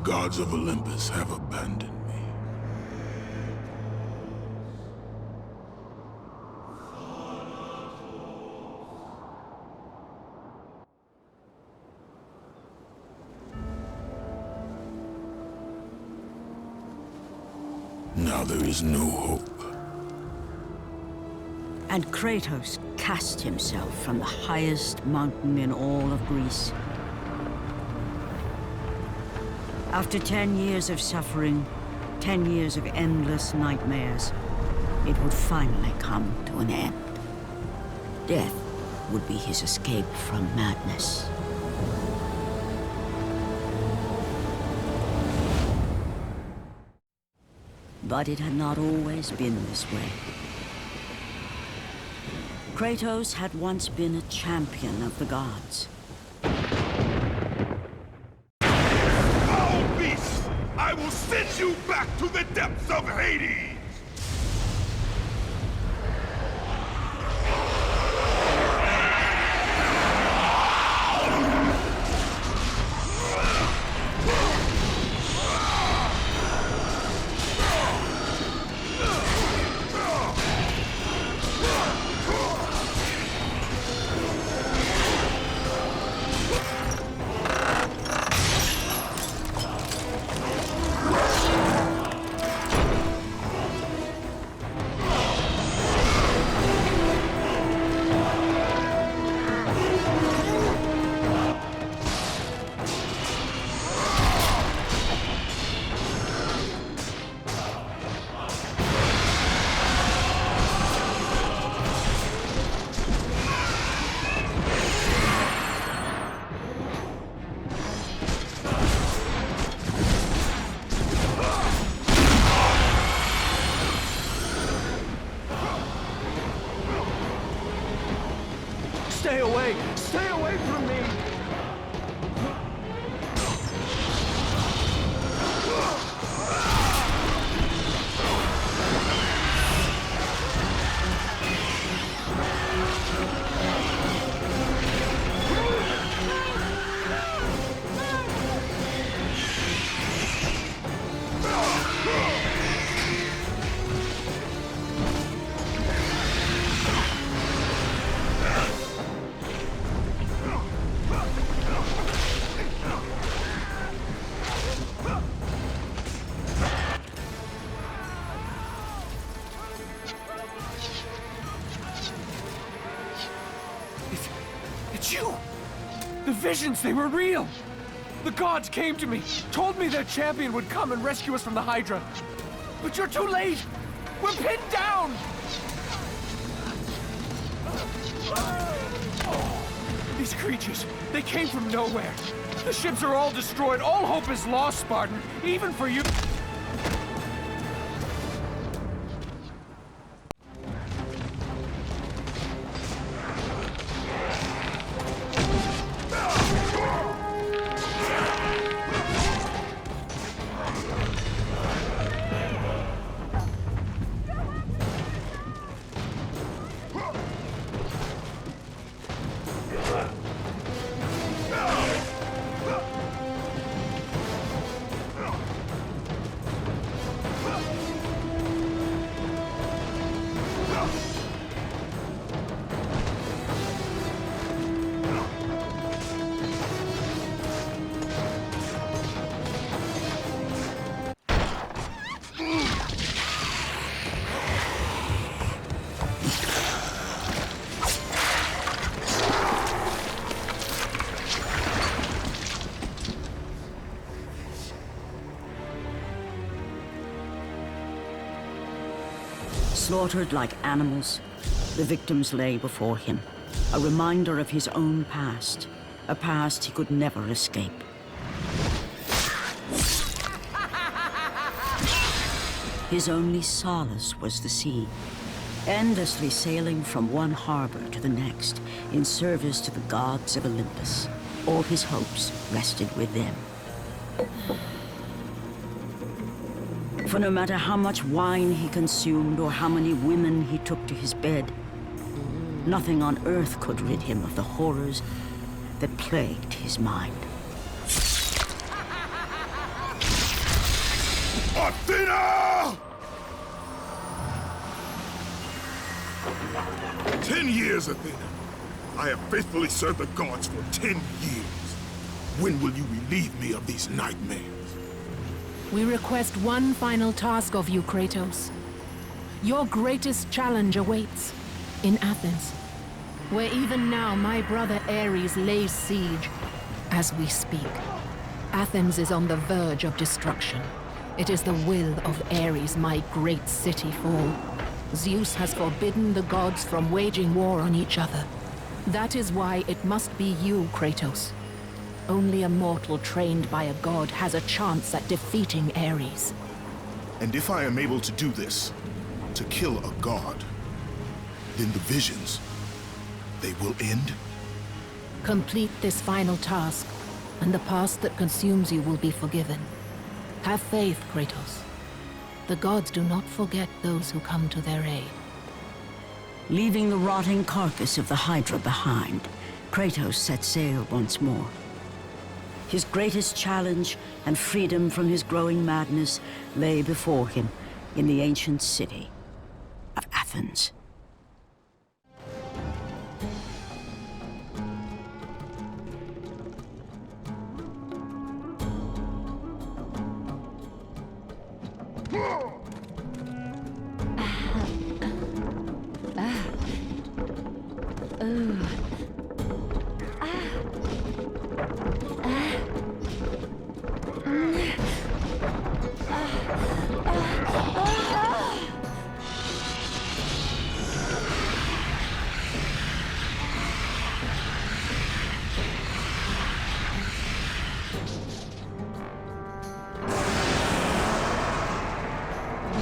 gods of Olympus have abandoned me. Now there is no hope. And Kratos cast himself from the highest mountain in all of Greece. After 10 years of suffering, 10 years of endless nightmares, it would finally come to an end. Death would be his escape from madness. But it had not always been this way. Kratos had once been a champion of the gods. Foul beast! I will send you back to the depths of Hades! Stay away! Stay away from me! It's you! The visions, they were real! The gods came to me, told me their champion would come and rescue us from the Hydra. But you're too late! We're pinned down! These creatures, they came from nowhere. The ships are all destroyed. All hope is lost, Spartan. Even for you. Slaughtered like animals, the victims lay before him, a reminder of his own past, a past he could never escape. His only solace was the sea, endlessly sailing from one harbor to the next in service to the gods of Olympus. All his hopes rested with them. For no matter how much wine he consumed or how many women he took to his bed, nothing on earth could rid him of the horrors that plagued his mind. Athena! 10 years, Athena. I have faithfully served the gods for 10 years. When will you relieve me of these nightmares? We request one final task of you, Kratos. Your greatest challenge awaits in Athens, where even now my brother Ares lays siege as we speak. Athens is on the verge of destruction. It is the will of Ares my great city fall. Zeus has forbidden the gods from waging war on each other. That is why it must be you, Kratos. Only a mortal trained by a god has a chance at defeating Ares. And if I am able to do this, to kill a god, then the visions, they will end? Complete this final task, and the past that consumes you will be forgiven. Have faith, Kratos. The gods do not forget those who come to their aid. Leaving the rotting carcass of the Hydra behind, Kratos set sail once more. His greatest challenge and freedom from his growing madness lay before him in the ancient city of Athens.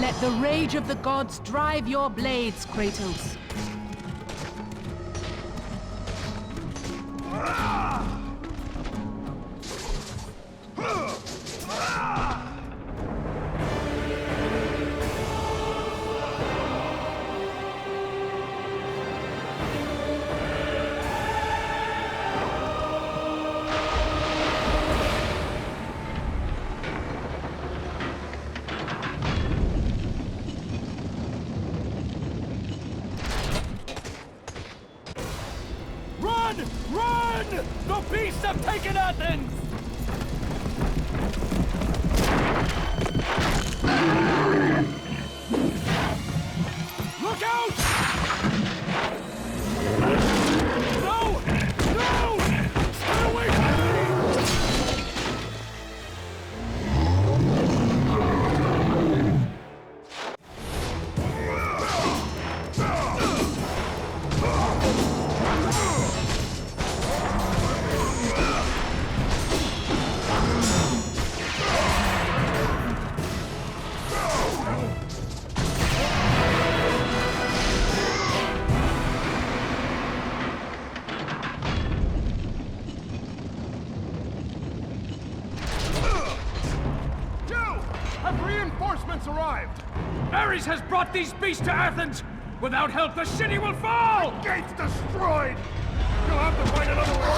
Let the rage of the gods drive your blades, Kratos. Run! Run! The beasts have taken Athens! Look out! No! No! Stay away from me! Have reinforcements arrived? Ares has brought these beasts to Athens! Without help, the city will fall! Gates destroyed! You'll have to find another way.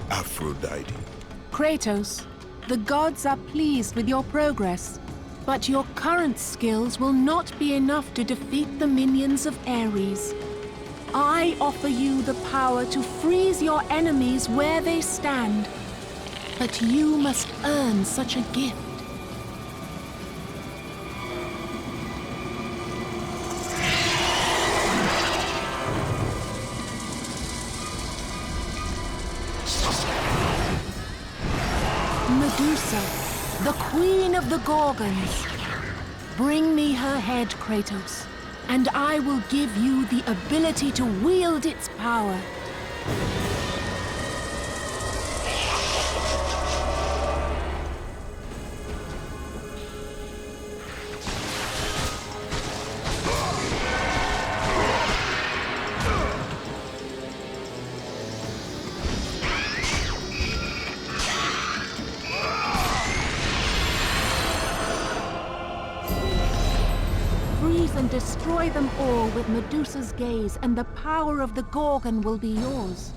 Aphrodite. Kratos, the gods are pleased with your progress, but your current skills will not be enough to defeat the minions of Ares. I offer you the power to freeze your enemies where they stand, but you must earn such a gift. Medusa, the queen of the Gorgons. Bring me her head, Kratos, and I will give you the ability to wield its power. Freeze and destroy them all with Medusa's gaze, and the power of the Gorgon will be yours.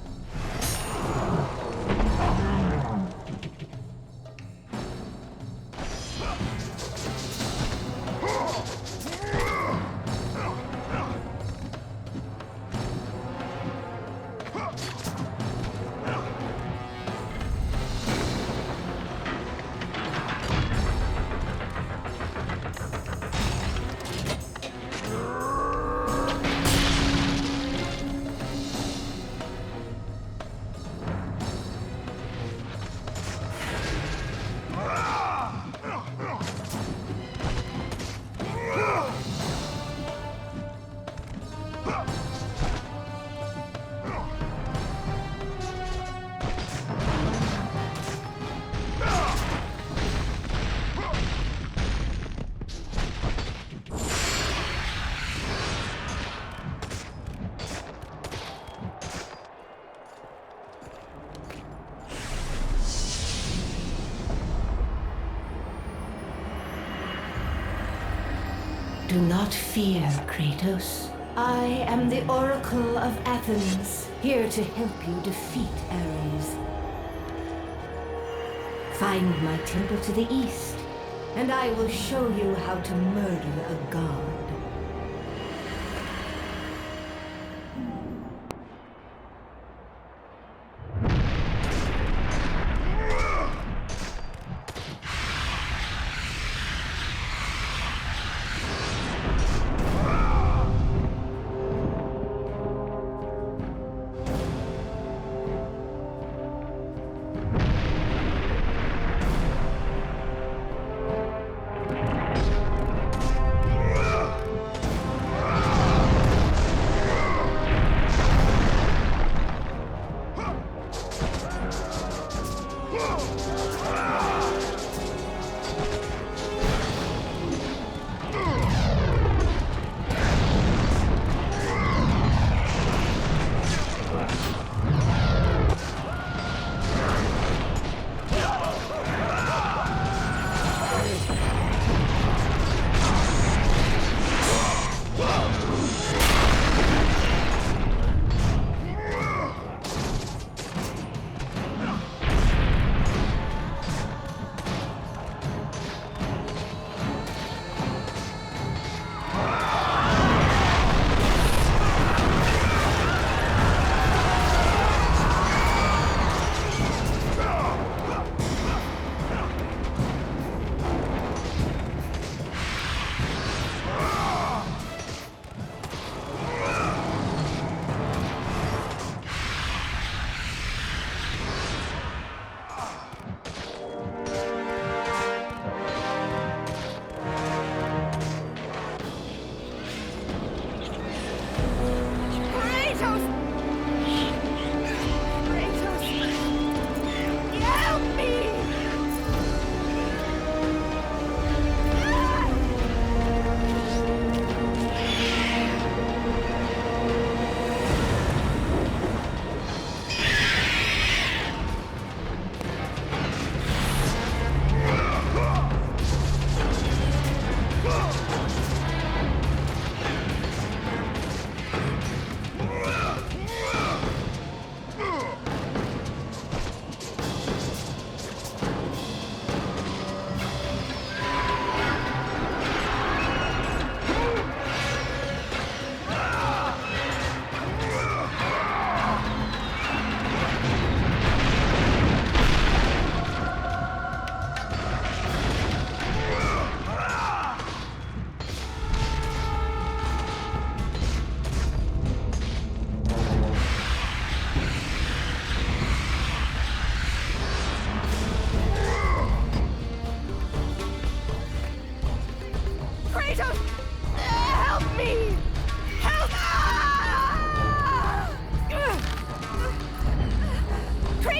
Do not fear, Kratos. I am the Oracle of Athens, here to help you defeat Ares. Find my temple to the east, and I will show you how to murder a god.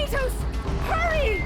Kratos! Hurry!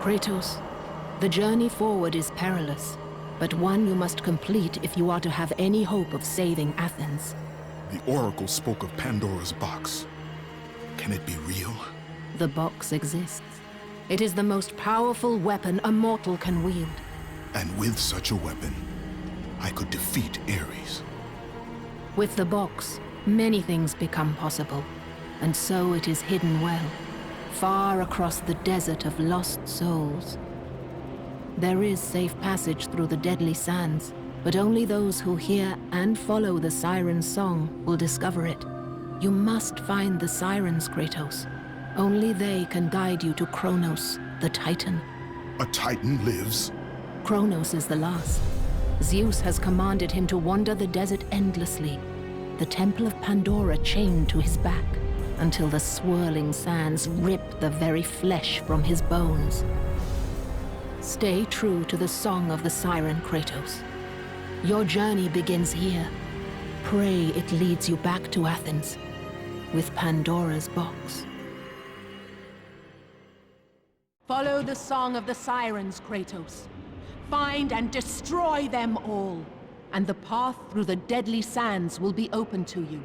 Kratos, the journey forward is perilous, but one you must complete if you are to have any hope of saving Athens. The Oracle spoke of Pandora's box. Can it be real? The box exists. It is the most powerful weapon a mortal can wield. And with such a weapon, I could defeat Ares. With the box, many things become possible, and so it is hidden well, far across the desert of lost souls. There is safe passage through the deadly sands, but only those who hear and follow the siren's song will discover it. You must find the sirens, Kratos. Only they can guide you to Kronos, the Titan. A Titan lives? Kronos is the last. Zeus has commanded him to wander the desert endlessly, the temple of Pandora chained to his back, until the swirling sands rip the very flesh from his bones. Stay true to the song of the siren, Kratos. Your journey begins here. Pray it leads you back to Athens, with Pandora's box. Follow the song of the sirens, Kratos. Find and destroy them all, and the path through the deadly sands will be open to you.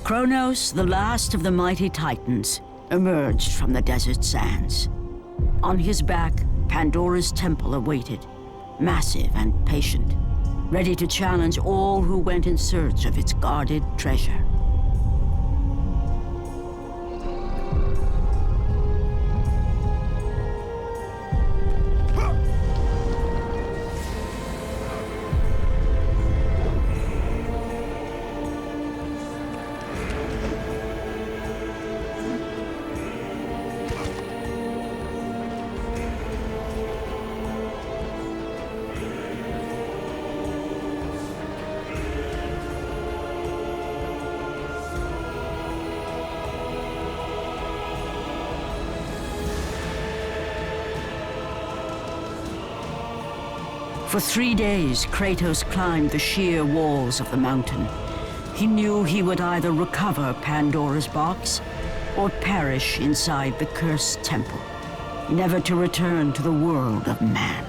Kronos, the last of the mighty Titans, emerged from the desert sands. On his back, Pandora's temple awaited, massive and patient, ready to challenge all who went in search of its guarded treasure. For 3 days, Kratos climbed the sheer walls of the mountain. He knew he would either recover Pandora's box or perish inside the cursed temple, never to return to the world of man.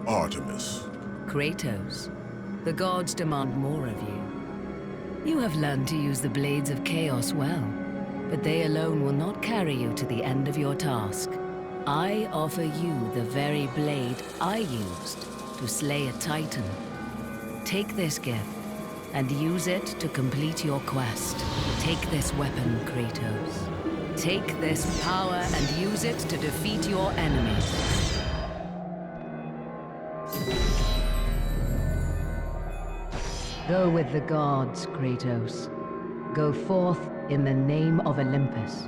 Artemis. Kratos, the gods demand more of you. You have learned to use the blades of chaos well, but they alone will not carry you to the end of your task. I offer you the very blade I used to slay a Titan. Take this gift and use it to complete your quest. Take this weapon, Kratos. Take this power and use it to defeat your enemies. Go with the gods, Kratos. Go forth in the name of Olympus.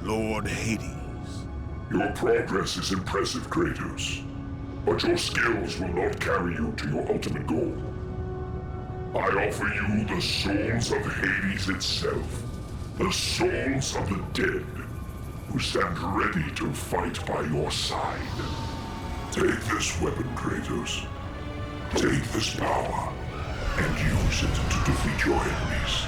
Lord Hades. Your progress is impressive, Kratos. But your skills will not carry you to your ultimate goal. I offer you the souls of Hades itself. The souls of the dead, who stand ready to fight by your side. Take this weapon, Kratos. Take this power, and use it to defeat your enemies.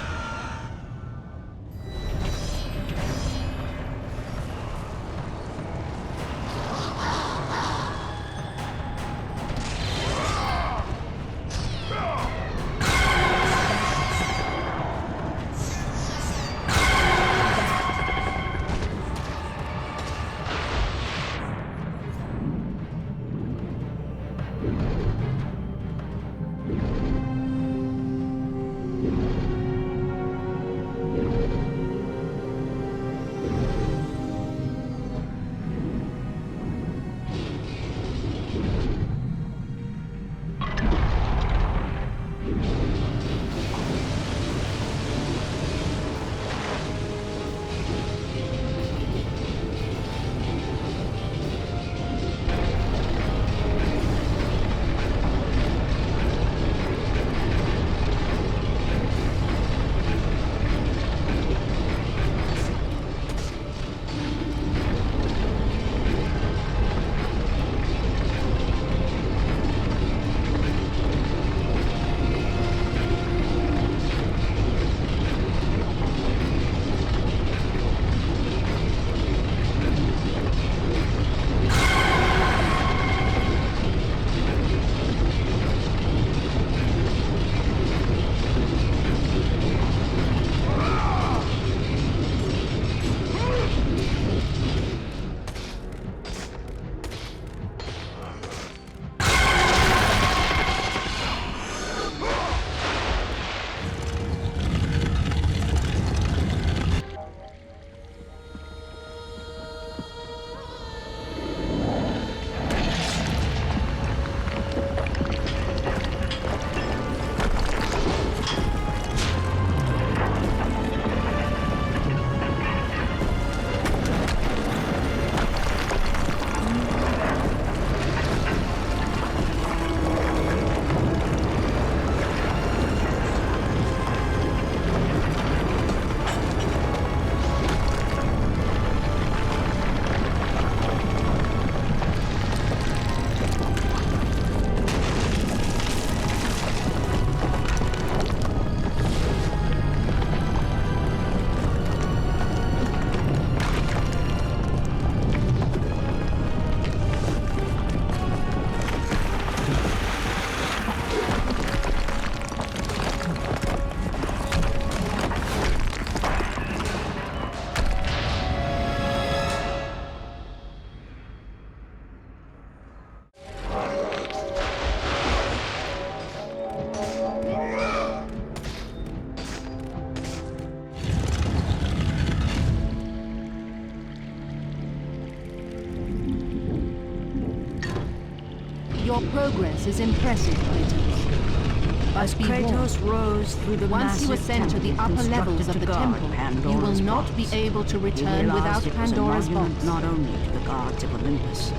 Your progress is impressive, Kratos. As Kratos rose through the Once you massive ascend to the temple upper levels constructed of to the guard temple, Pandora's you will not be box, able to he return realized without it was a Pandora's monument box. not only to the gods of Olympus,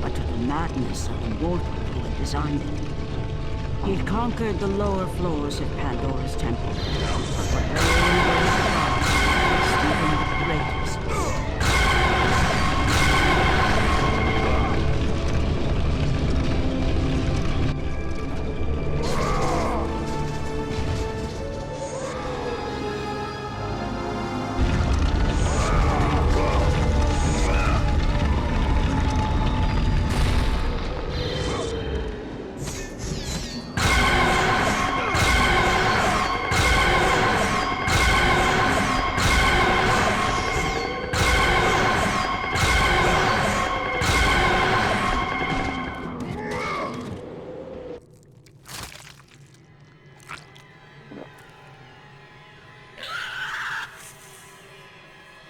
but to the madness of the mortal who had designed it. He'd conquered the lower floors of Pandora's temple, but whatever the gods, even the greatest.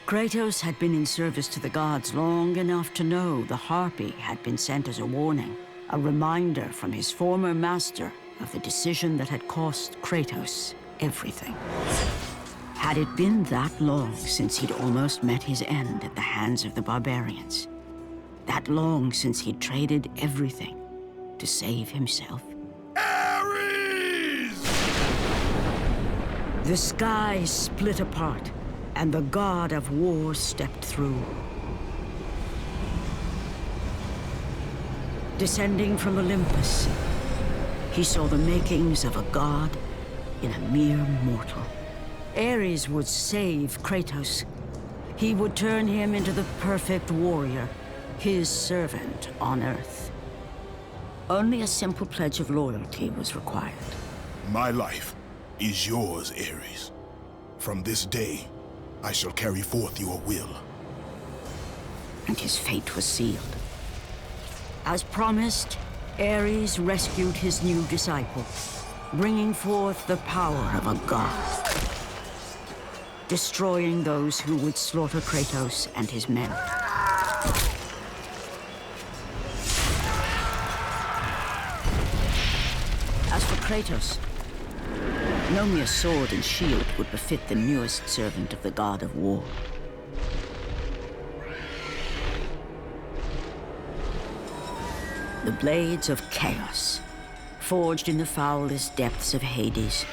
Kratos had been in service to the gods long enough to know the Harpy had been sent as a warning, a reminder from his former master of the decision that had cost Kratos everything. Had it been that long since he'd almost met his end at the hands of the barbarians? That long since he'd traded everything to save himself? Ares! The sky split apart, and the god of war stepped through. Descending from Olympus, he saw the makings of a god in a mere mortal. Ares would save Kratos. He would turn him into the perfect warrior, his servant on Earth. Only a simple pledge of loyalty was required. My life is yours, Ares. From this day, I shall carry forth your will. And his fate was sealed. As promised, Ares rescued his new disciple, bringing forth the power of a god, destroying those who would slaughter Kratos and his men. As for Kratos, no mere sword and shield would befit the newest servant of the god of war. The blades of chaos, forged in the foulest depths of Hades.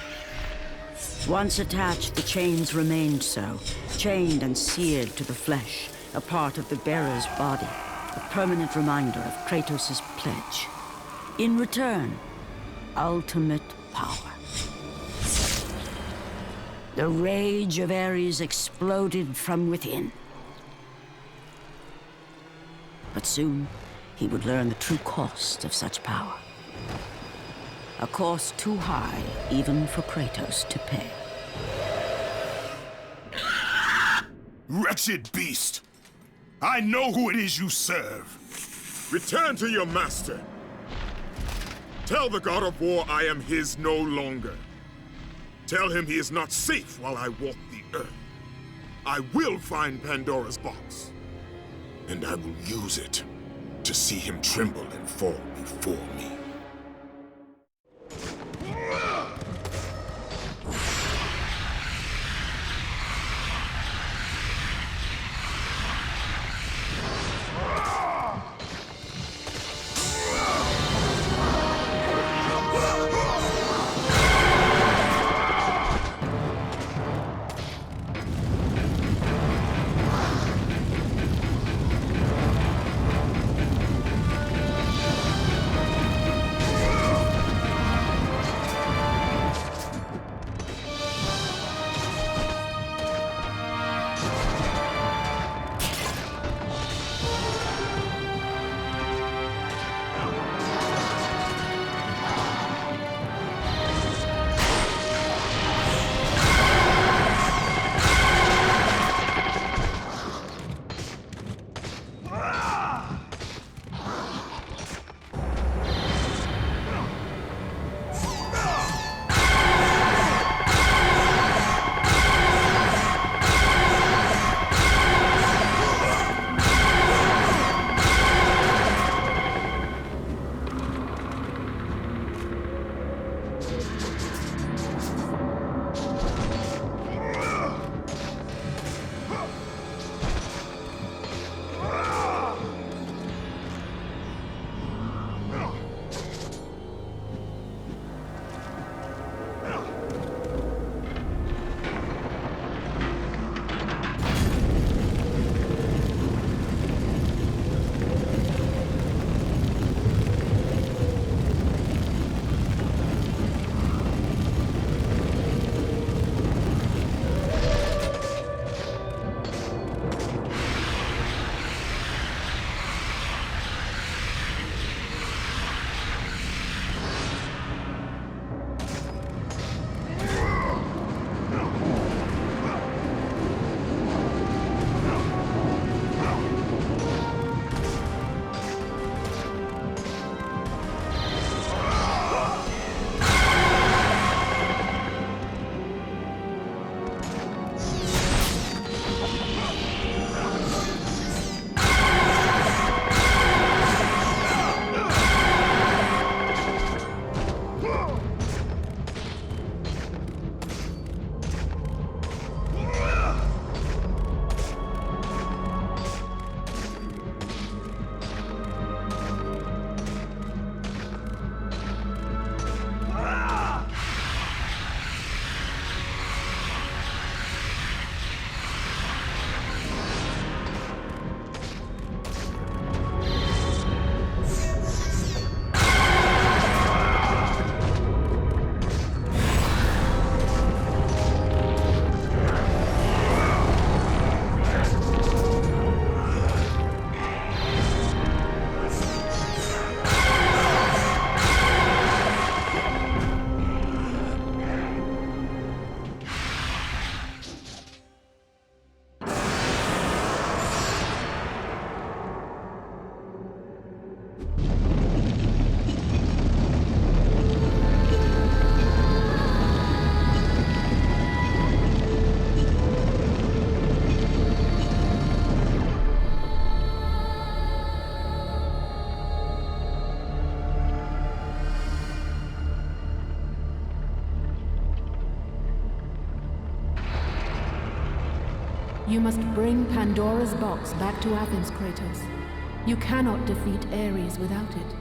Once attached, the chains remained so, chained and seared to the flesh, a part of the bearer's body, a permanent reminder of Kratos' pledge. In return, ultimate power. The rage of Ares exploded from within. But soon, he would learn the true cost of such power. A cost too high even for Kratos to pay. Wretched beast! I know who it is you serve! Return to your master! Tell the god of war I am his no longer. Tell him he is not safe while I walk the earth. I will find Pandora's box. And I will use it to see him tremble and fall before me. You must bring Pandora's box back to Athens, Kratos. You cannot defeat Ares without it.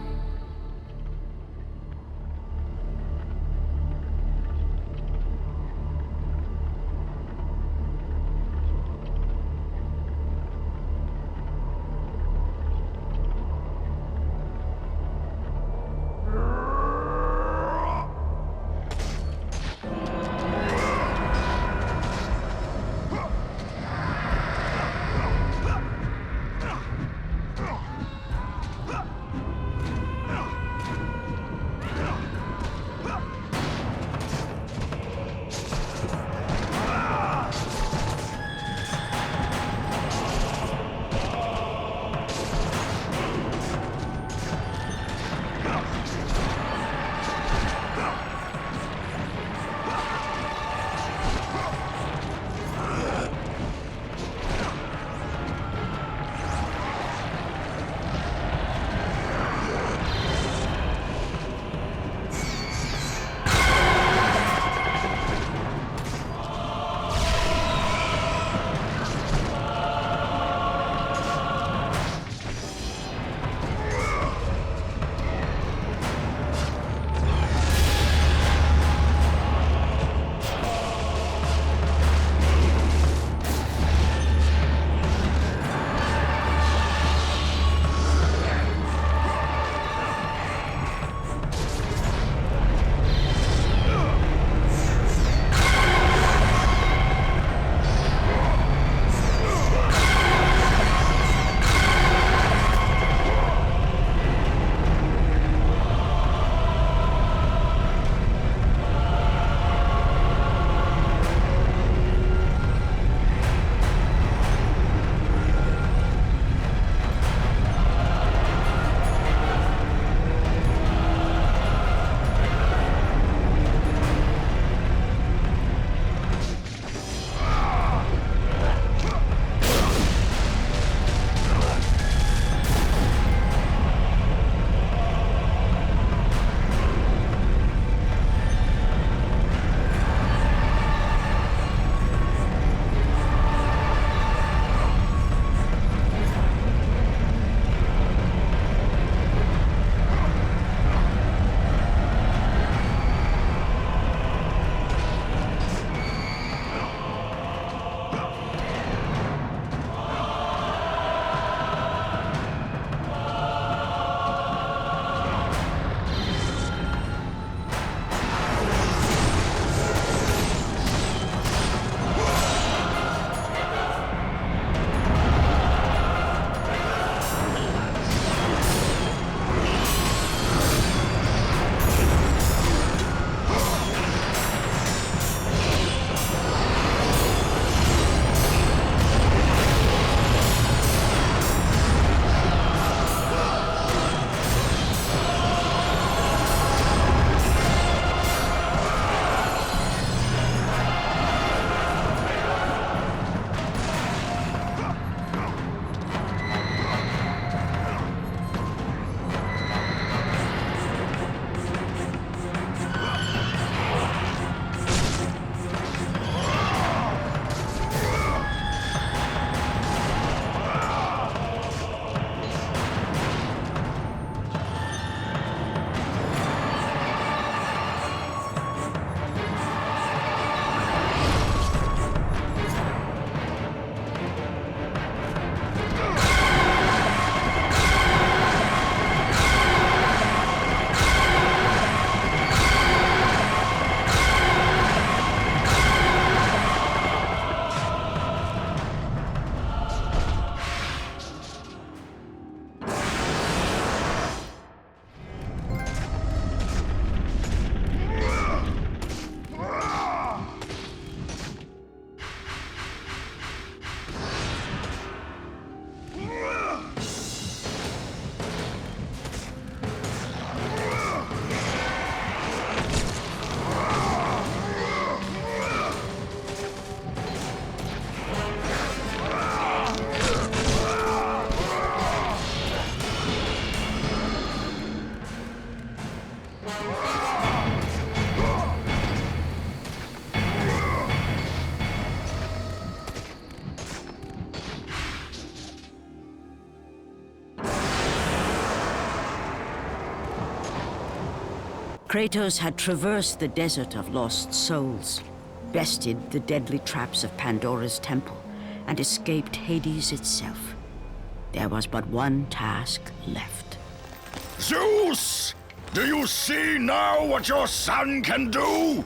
Kratos had traversed the desert of lost souls, bested the deadly traps of Pandora's temple, and escaped Hades itself. There was but one task left. Zeus! Do you see now what your son can do?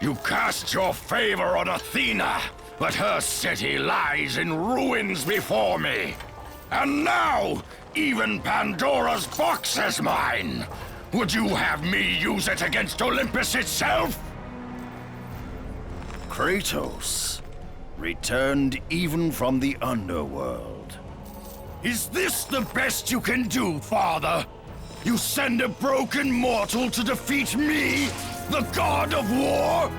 You cast your favor on Athena, but her city lies in ruins before me. And now, even Pandora's box is mine. Would you have me use it against Olympus itself? Kratos, returned even from the underworld. Is this the best you can do, Father? You send a broken mortal to defeat me, the god of war?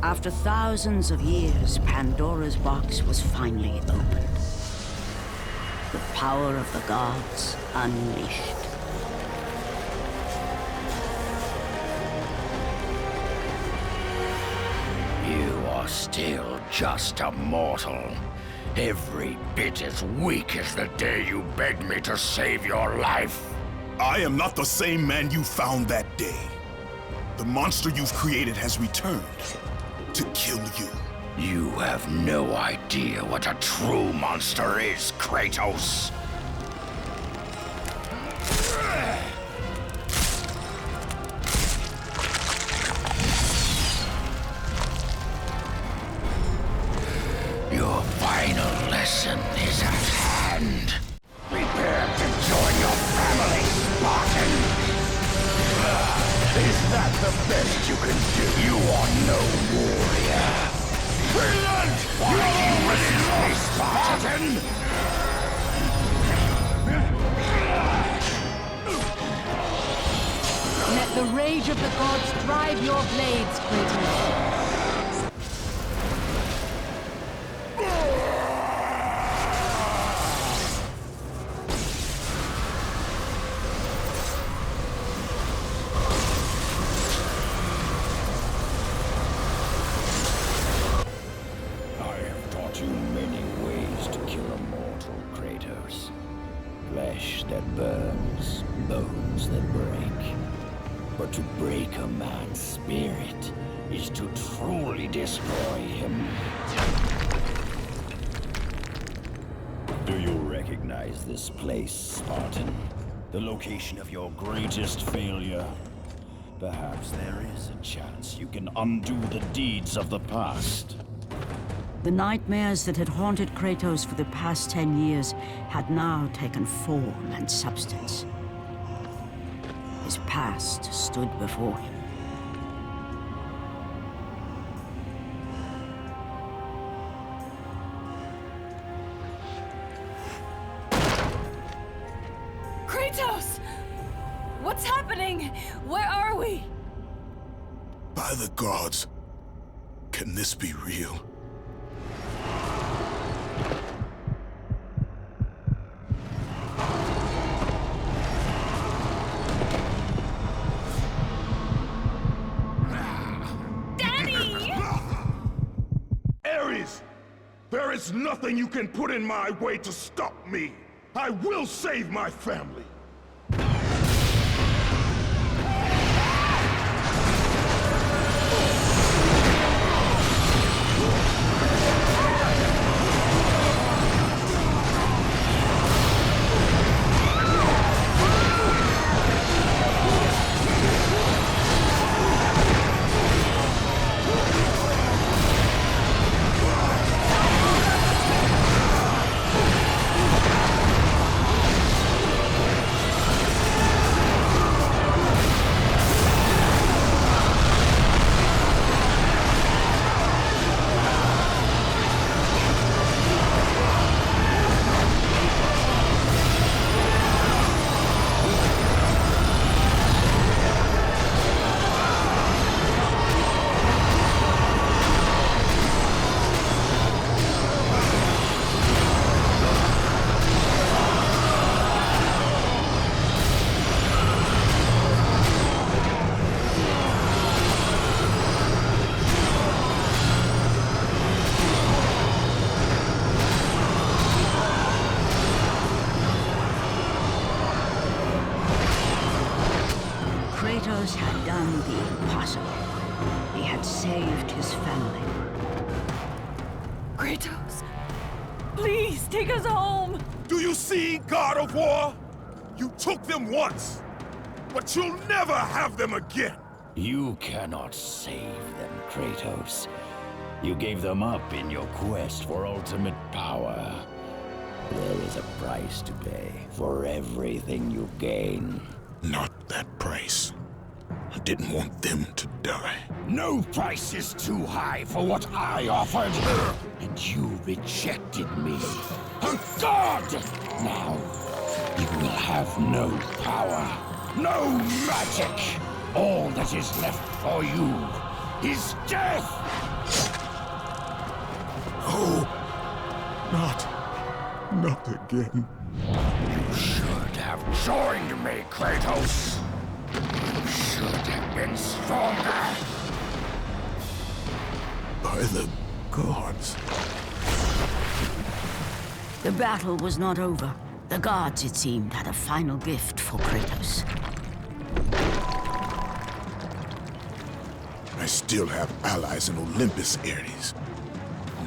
After thousands of years, Pandora's box was finally opened. The power of the gods unleashed. You are still just a mortal. Every bit as weak as the day you begged me to save your life. I am not the same man you found that day. The monster you've created has returned to kill you. You have no idea what a true monster is, Kratos. Your final lesson is at hand. Prepare to join your family, Spartan. Is that the best you can do? You are no warrior. Brilliant! Why do you resist me, Spartan? Let the rage of the gods drive your blades, Kratos. Flesh that burns, bones that break. But to break a man's spirit is to truly destroy him. Do you recognize this place, Spartan? The location of your greatest failure? Perhaps there is a chance you can undo the deeds of the past. The nightmares that had haunted Kratos for the past 10 years had now taken form and substance. His past stood before him. Kratos! What's happening? Where are we? By the gods, can this be real? There is nothing you can put in my way to stop me. I will save my family. Kratos had done the impossible. He had saved his family. Kratos, please take us home! Do you see, God of War? You took them once, but you'll never have them again. You cannot save them, Kratos. You gave them up in your quest for ultimate power. There is a price to pay for everything you gain. Not that price. I didn't want them to die. No price is too high for what I offered, and you rejected me. A god! Now, you will have no power, no magic. All that is left for you is death! Oh, not again. You should have joined me, Kratos. You should have been stronger. By the gods. The battle was not over. The gods, it seemed, had a final gift for Kratos. I still have allies in Olympus, Ares.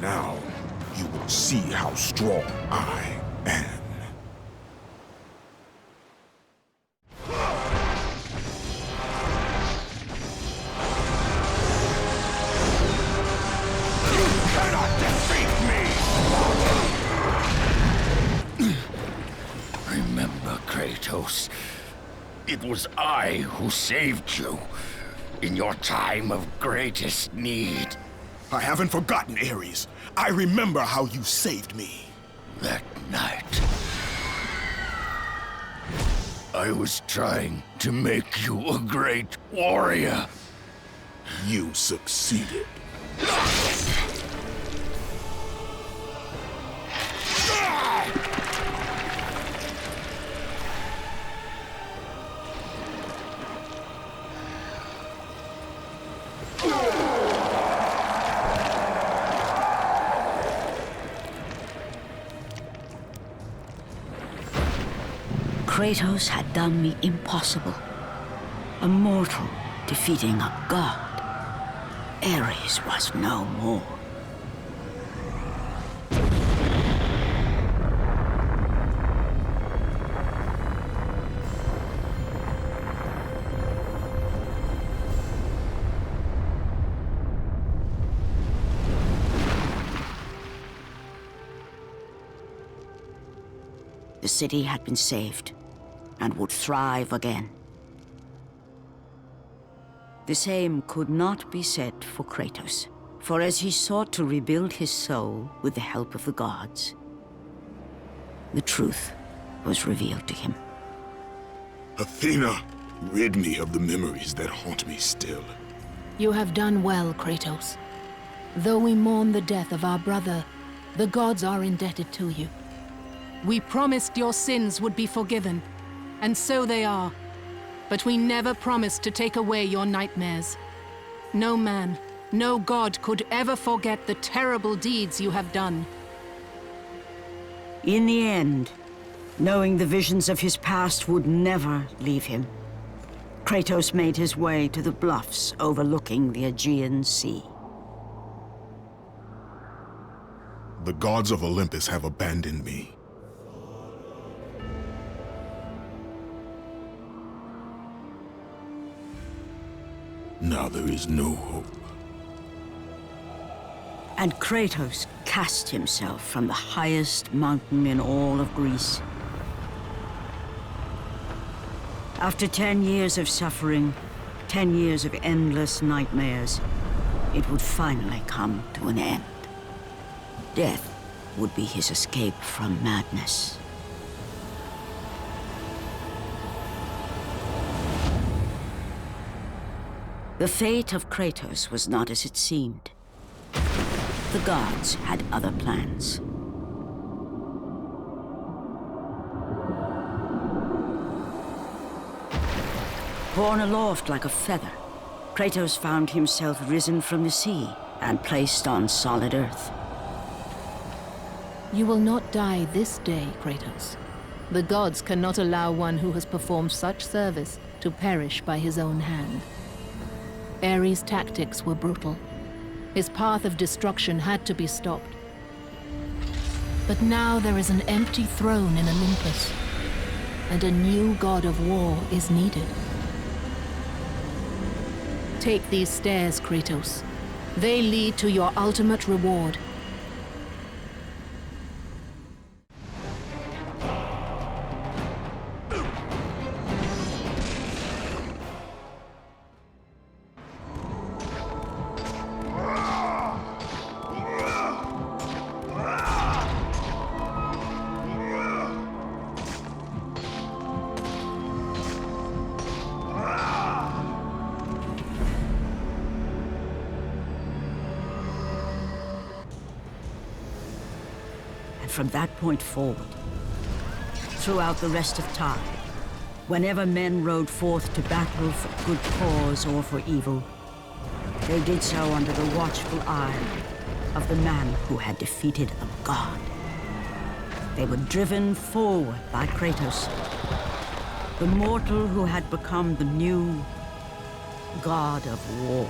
Now, you will see how strong I am. Remember, Kratos, it was I who saved you in your time of greatest need. I haven't forgotten, Ares. I remember how you saved me. That night, I was trying to make you a great warrior. You succeeded. Kratos had done the impossible. A mortal defeating a god. Ares was no more. The city had been saved and would thrive again. The same could not be said for Kratos, for as he sought to rebuild his soul with the help of the gods, the truth was revealed to him. Athena, rid me of the memories that haunt me still. You have done well, Kratos. Though we mourn the death of our brother, the gods are indebted to you. We promised your sins would be forgiven, and so they are. But we never promised to take away your nightmares. No man, no god could ever forget the terrible deeds you have done. In the end, knowing the visions of his past would never leave him, Kratos made his way to the bluffs overlooking the Aegean Sea. The gods of Olympus have abandoned me. Now there is no hope. And Kratos cast himself from the highest mountain in all of Greece. After 10 years of suffering, 10 years of endless nightmares, it would finally come to an end. Death would be his escape from madness. The fate of Kratos was not as it seemed. The gods had other plans. Borne aloft like a feather, Kratos found himself risen from the sea and placed on solid earth. You will not die this day, Kratos. The gods cannot allow one who has performed such service to to perish by his own hand. Ares' tactics were brutal. His path of destruction had to be stopped. But now there is an empty throne in Olympus, and a new god of war is needed. Take these stairs, Kratos. They lead to your ultimate reward. From that point forward, throughout the rest of time, whenever men rode forth to battle for good cause or for evil, they did so under the watchful eye of the man who had defeated a god. They were driven forward by Kratos, the mortal who had become the new god of war.